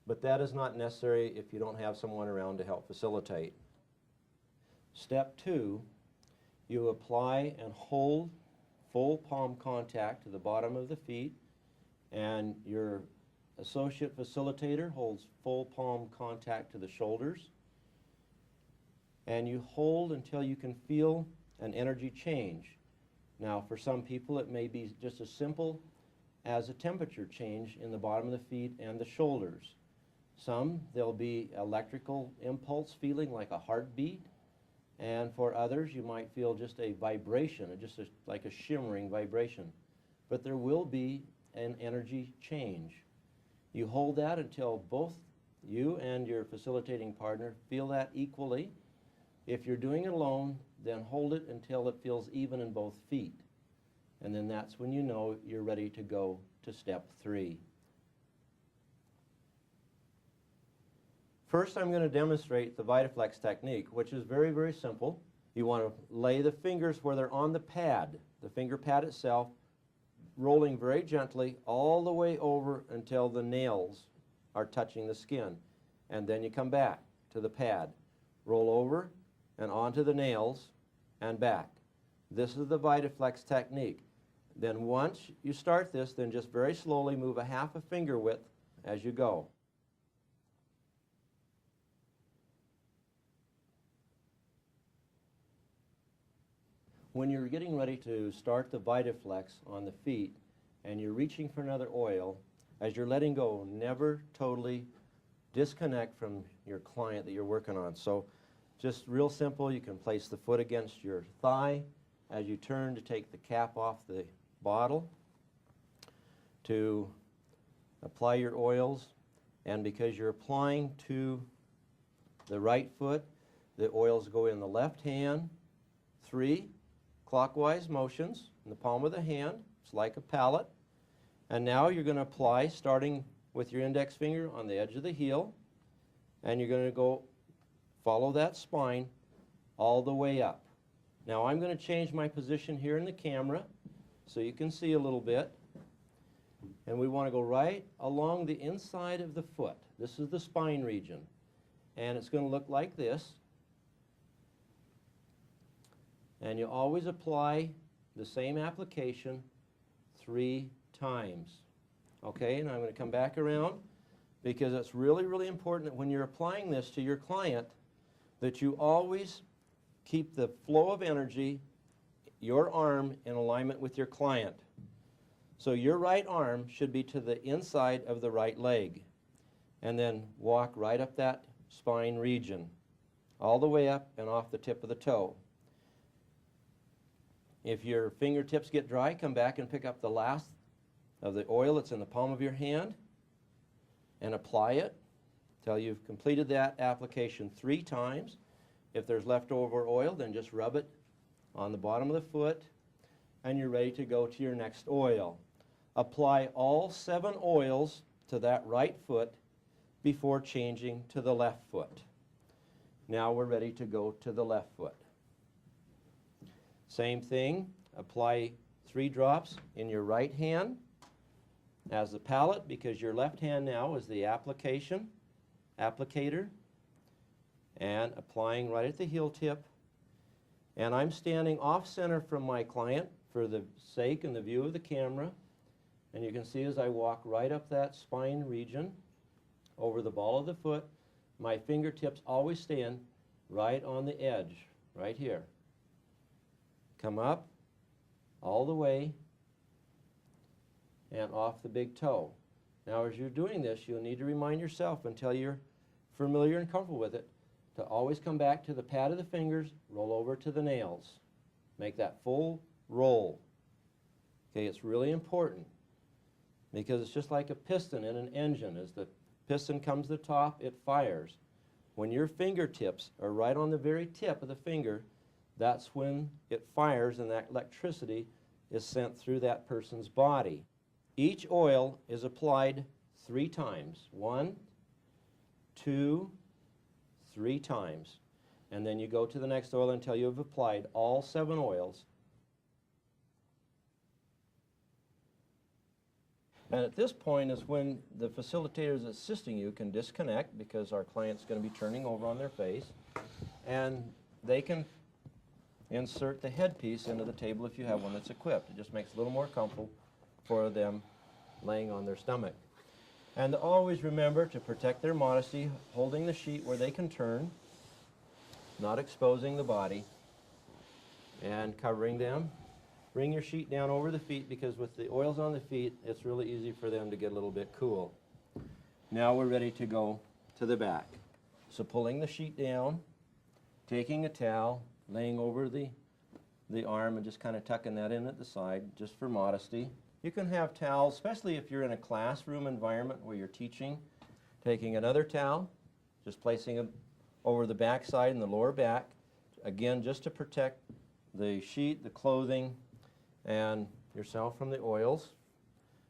but that is not necessary if you don't have someone around to help facilitate. Step 2, you apply and hold full palm contact to the bottom of the feet, and your associate facilitator holds full palm contact to the shoulders, and you hold until you can feel an energy change. Now, for some people it may be just as simple as a temperature change in the bottom of the feet and the shoulders. Some, there'll be electrical impulse feeling like a heartbeat, and for others you might feel just a vibration, like a shimmering vibration. But there will be an energy change. You hold that until both you and your facilitating partner feel that equally. If you're doing it alone, then hold it until it feels even in both feet. And then that's when you know you're ready to go to step 3. First, I'm going to demonstrate the VitaFlex technique, which is very, very simple. You want to lay the fingers where they're on the pad, the finger pad itself, rolling very gently all the way over until the nails are touching the skin. And then you come back to the pad, roll over and onto the nails and back. This is the VitaFlex technique. Then once you start this, then just very slowly move a half a finger width as you go. When you're getting ready to start the VitaFlex on the feet and you're reaching for another oil, as you're letting go, never totally disconnect from your client that you're working on. So just real simple, you can place the foot against your thigh as you turn to take the cap off the bottle to apply your oils. And because you're applying to the right foot, the oils go in the left hand, 3 clockwise motions in the palm of the hand. It's like a palette. And now you're going to apply, starting with your index finger on the edge of the heel, and you're going to go follow that spine all the way up. Now I'm going to change my position here in the camera so you can see a little bit. And we want to go right along the inside of the foot. This is the spine region. And it's going to look like this. And you always apply the same application 3 times. Okay, and I'm going to come back around because it's really, really important that when you're applying this to your client that you always keep the flow of energy, your arm, in alignment with your client. So your right arm should be to the inside of the right leg. And then walk right up that spine region, all the way up and off the tip of the toe. If your fingertips get dry, come back and pick up the last of the oil that's in the palm of your hand and apply it till you've completed that application 3 times. If there's leftover oil, then just rub it on the bottom of the foot and you're ready to go to your next oil. Apply all 7 oils to that right foot before changing to the left foot. Now we're ready to go to the left foot. Same thing, apply 3 drops in your right hand as the palette, because your left hand now is the applicator, and applying right at the heel tip. And I'm standing off center from my client for the sake and the view of the camera. And you can see as I walk right up that spine region over the ball of the foot, my fingertips always stand right on the edge, right here. Come up all the way and off the big toe. Now as you're doing this, you'll need to remind yourself until you're familiar and comfortable with it to always come back to the pad of the fingers, roll over to the nails. Make that full roll. Okay, it's really important because it's just like a piston in an engine. As the piston comes to the top, it fires. When your fingertips are right on the very tip of the finger, that's when it fires and that electricity is sent through that person's body. Each oil is applied 3 times. 1, 2, 3 times. And then you go to the next oil until you have applied all 7 oils. And at this point is when the facilitators assisting you can disconnect, because our client's going to be turning over on their face, and they can insert the headpiece into the table if you have one that's equipped. It just makes it a little more comfortable for them laying on their stomach. And always remember to protect their modesty, holding the sheet where they can turn, not exposing the body, and covering them. Bring your sheet down over the feet, because with the oils on the feet, it's really easy for them to get a little bit cool. Now we're ready to go to the back. So pulling the sheet down, taking a towel, laying over the arm and just kind of tucking that in at the side, just for modesty. You can have towels, especially if you're in a classroom environment where you're teaching, taking another towel, just placing it over the back side and the lower back, again, just to protect the sheet, the clothing, and yourself from the oils,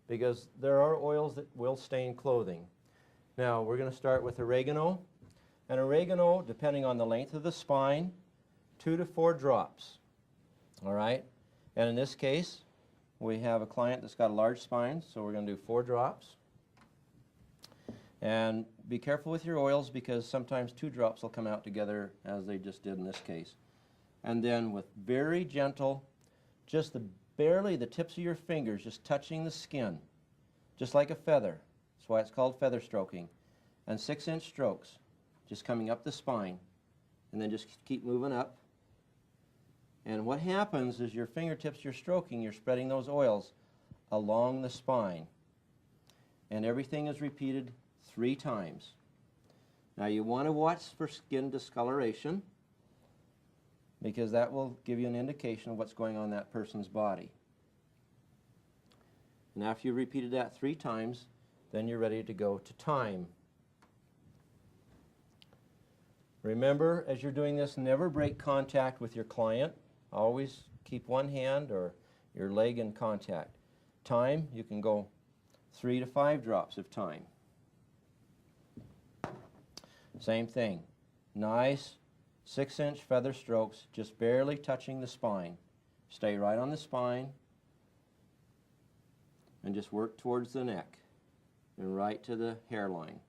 because there are oils that will stain clothing. Now we're going to start with oregano. And oregano, depending on the length of the spine, 2 to 4 drops. All right? And in this case, we have a client that's got a large spine, so we're going to do 4 drops. And be careful with your oils, because sometimes 2 drops will come out together, as they just did in this case. And then with very gentle, just barely the tips of your fingers just touching the skin, just like a feather. That's why it's called feather stroking. And 6-inch strokes, just coming up the spine, and then just keep moving up. And what happens is your fingertips you're stroking, you're spreading those oils along the spine. And everything is repeated 3 times. Now you want to watch for skin discoloration, because that will give you an indication of what's going on in that person's body. And after you've repeated that 3 times, then you're ready to go to time. Remember, as you're doing this, never break contact with your client. Always keep one hand or your leg in contact. Time, you can go 3 to 5 drops of time. Same thing. Nice 6-inch feather strokes, just barely touching the spine. Stay right on the spine and just work towards the neck and right to the hairline.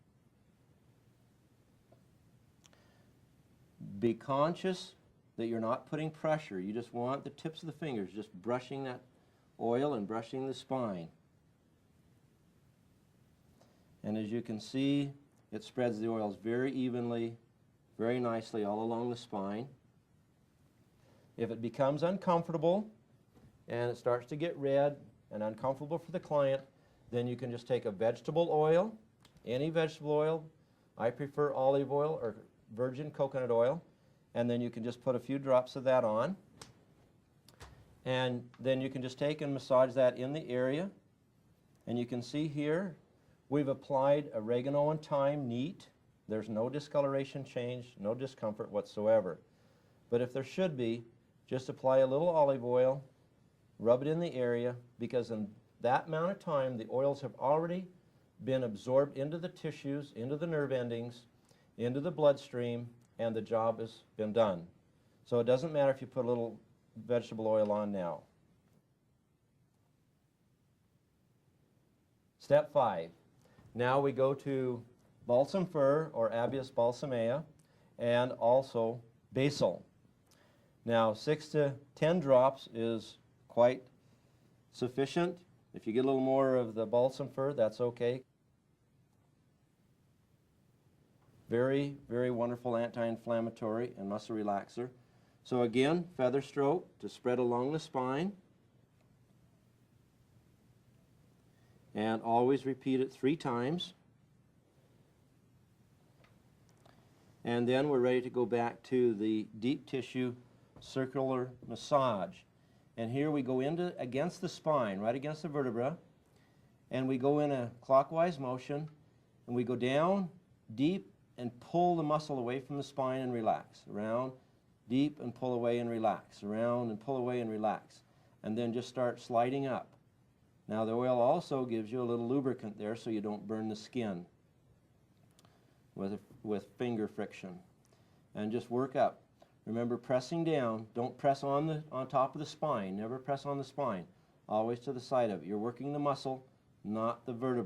Be conscious that you're not putting pressure. You just want the tips of the fingers just brushing that oil and brushing the spine. And as you can see, it spreads the oils very evenly, very nicely all along the spine. If it becomes uncomfortable and it starts to get red and uncomfortable for the client, then you can just take a vegetable oil, any vegetable oil. I prefer olive oil or virgin coconut oil, and then you can just put a few drops of that on. And then you can just take and massage that in the area. And you can see here, we've applied oregano and thyme neat. There's no discoloration change, no discomfort whatsoever. But if there should be, just apply a little olive oil, rub it in the area, because in that amount of time, the oils have already been absorbed into the tissues, into the nerve endings, into the bloodstream, and the job has been done. So it doesn't matter if you put a little vegetable oil on now. Step 5. Now we go to balsam fir, or Abies balsamea, and also basil. Now 6 to 10 drops is quite sufficient. If you get a little more of the balsam fir, that's okay. Very, very wonderful anti-inflammatory and muscle relaxer. So again, feather stroke to spread along the spine. And always repeat it 3 times. And then we're ready to go back to the deep tissue circular massage. And here we go against the spine, right against the vertebra, and we go in a clockwise motion, and we go down deep and pull the muscle away from the spine and relax. Around, deep, and pull away and relax. Around and pull away and relax. And then just start sliding up. Now the oil also gives you a little lubricant there so you don't burn the skin with finger friction. And just work up. Remember, pressing down. Don't press on top of the spine. Never press on the spine. Always to the side of it. You're working the muscle not the vertebrae.